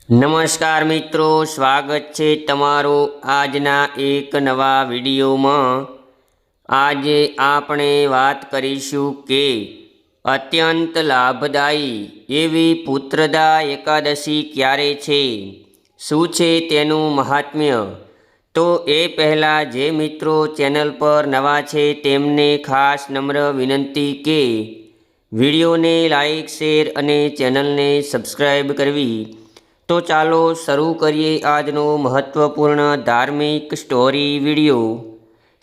નમસ્કાર મિત્રો, સ્વાગત છે તમારું આજના એક નવા વિડીયોમાં। આજે આપણે વાત કરીશું કે અત્યંત લાભદાયી એવી પુત્રદા એકાદશી ક્યારે છે, શું છે તેનું મહાત્મ્ય। તો એ પહેલાં જે મિત્રો ચેનલ પર નવા છે તેમને ખાસ નમ્ર વિનંતી કે વિડીયોને લાઈક, શેર અને ચેનલને સબસ્ક્રાઈબ કરવી। તો ચાલો શરૂ કરીએ આજનો મહત્વપૂર્ણ ધાર્મિક સ્ટોરી વિડીયો।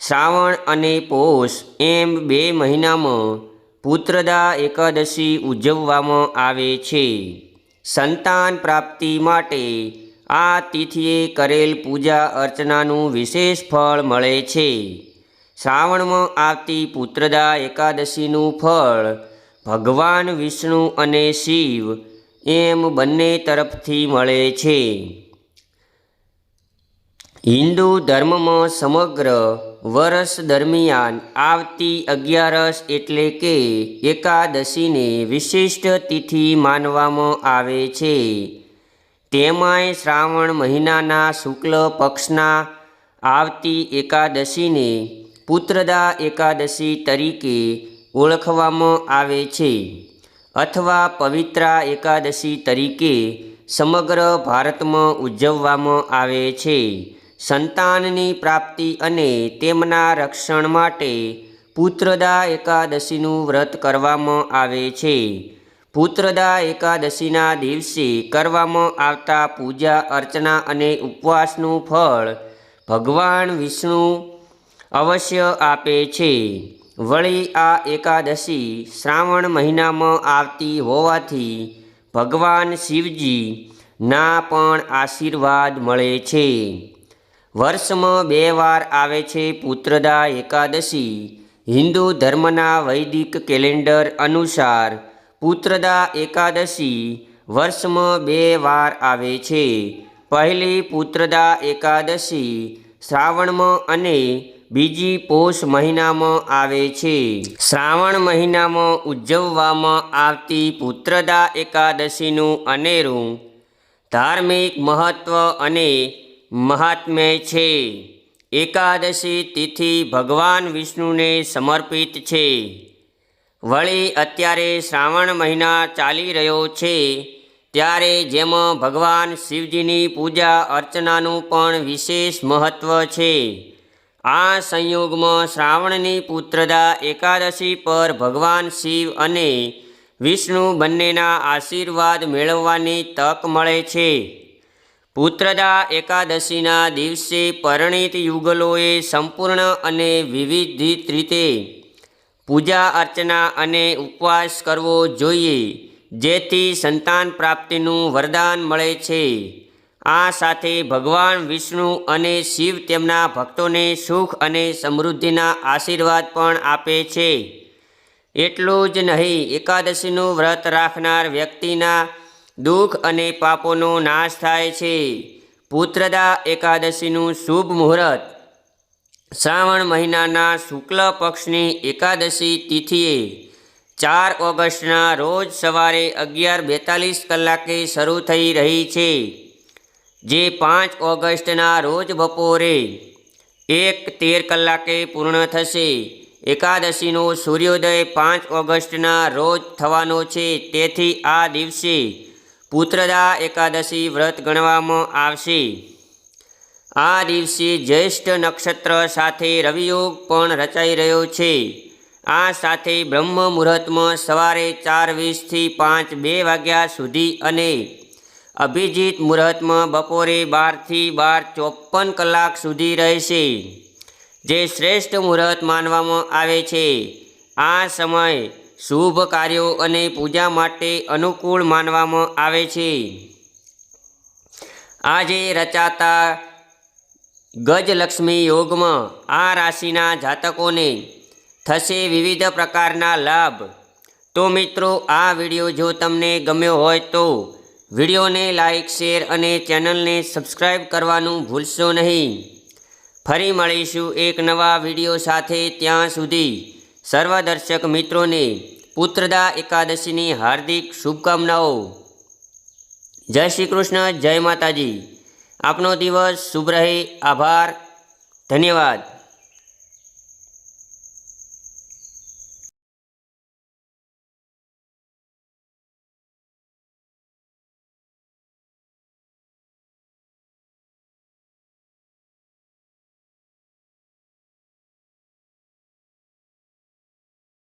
શ્રાવણ અને પોષ એમ 2 મહિનામાં પુત્રદા એકાદશી ઉજવવામાં આવે છે। સંતાન પ્રાપ્તિ માટે આ તિથિએ કરેલ પૂજા અર્ચનાનું વિશેષ ફળ મળે છે। શ્રાવણમાં આવતી પુત્રદા એકાદશીનું ફળ ભગવાન વિષ્ણુ અને શિવ એમ બંને તરફથી મળે છે। હિન્દુ ધર્મમાં સમગ્ર વર્ષ દરમિયાન આવતી 11 એટલે કે એકાદશીને વિશિષ્ટ તિથિ માનવામાં આવે છે। તેમાંય શ્રાવણ મહિનાના શુક્લ પક્ષના આવતી એકાદશીને પુત્રદા એકાદશી તરીકે ઓળખવામાં આવે છે અથવા પવિત્રા એકાદશી તરીકે સમગ્ર ભારતમાં ઉજવવામાં આવે છે। સંતાનની પ્રાપ્તિ અને તેમના રક્ષણ માટે પુત્રદા એકાદશીનું વ્રત કરવામાં આવે છે। પુત્રદા એકાદશીના દિવસે કરવામાં આવતા પૂજા અર્ચના અને ઉપવાસનું ફળ ભગવાન વિષ્ણુ અવશ્ય આપે છે। વળી આ એકાદશી શ્રાવણ મહિનામાં આવતી હોવાથી ભગવાન શિવજી ના પણ આશીર્વાદ મળે છે। વર્ષમાં 2 વાર આવે છે પુત્રદા એકાદશી। હિન્દુ ધર્મના વૈદિક કેલેન્ડર અનુસાર પુત્રદા એકાદશી વર્ષમાં 2 વાર આવે છે। પહેલી પુત્રદા એકાદશી શ્રાવણમાં અને બીજી પોષ મહિનામાં આવે છે। શ્રાવણ મહિનામાં ઉજવવામાં આવતી પુત્રદા એકાદશીનું અનેરું ધાર્મિક મહત્વ અને મહાત્મ્ય છે। એકાદશી તિથિ ભગવાન વિષ્ણુને સમર્પિત છે। વળી અત્યારે શ્રાવણ મહિના ચાલી રહ્યો છે ત્યારે જેમાં ભગવાન શિવજીની પૂજા અર્ચનાનું પણ વિશેષ મહત્વ છે। આ સંયોગમાં શ્રાવણની પુત્રદા એકાદશી પર ભગવાન શિવ અને વિષ્ણુ બંનેના આશીર્વાદ મેળવવાની તક મળે છે। પુત્રદા એકાદશીના દિવસે પરિણીત યુગલોએ સંપૂર્ણ અને વિવિધિત રીતે પૂજા અર્ચના અને ઉપવાસ કરવો જોઈએ, જેથી સંતાન પ્રાપ્તિનું વરદાન મળે છે। આ સાથે ભગવાન વિષ્ણુ અને શિવ તેમના ભક્તોને સુખ અને સમૃદ્ધિના આશીર્વાદ પણ આપે છે। એટલું જ નહીં, એકાદશીનું વ્રત રાખનાર વ્યક્તિના દુઃખ અને પાપોનો નાશ થાય છે। પુત્રદા એકાદશીનું શુભ મુહૂર્ત શ્રાવણ મહિનાના શુક્લ પક્ષની એકાદશી તિથિએ 4 ઓગસ્ટના રોજ સવારે 11:42 કલાકે શરૂ થઈ રહી છે, જે 5 ઓગસ્ટના રોજ બપોરે 1:13 કલાકે પૂર્ણ થશે। એકાદશીનો સૂર્યોદય 5 ઓગસ્ટના રોજ થવાનો છે, તેથી આ દિવસે પુત્રદા એકાદશી વ્રત ગણવામાં આવશે। આ દિવસે જ્યેષ્ઠ નક્ષત્ર સાથે રવિયોગ પણ રચાઈ રહ્યો છે। આ સાથે બ્રહ્મ મુહૂર્તમાં સવારે 4:20 થી 5:02 વાગ્યા સુધી અને અભિજીત મુહૂર્તમાં બપોરે 12 થી 12:54 કલાક સુધી રહેશે, જે શ્રેષ્ઠ મુહૂર્ત માનવામાં આવે છે। આ સમય શુભ કાર્યો અને પૂજા માટે અનુકૂળ માનવામાં આવે છે। આજે રચાતા ગજલક્ષ્મી યોગમાં આ રાશિના જાતકોને થશે વિવિધ પ્રકારના લાભ। તો મિત્રો, આ વિડીયો જો તમને ગમ્યો હોય તો વિડીયોને લાઈક, શેર અને ચેનલને સબસ્ક્રાઈબ કરવાનું ભૂલશો નહીં। ફરી મળીશું એક નવા વિડીયો સાથે। ત્યાં સુધી સર્વ દર્શક મિત્રોને પુત્રદા એકાદશીની હાર્દિક શુભકામનાઓ। જય શ્રી કૃષ્ણ, જય માતાજી. આપનો દિવસ શુભ રહે. આભાર, ધન્યવાદ.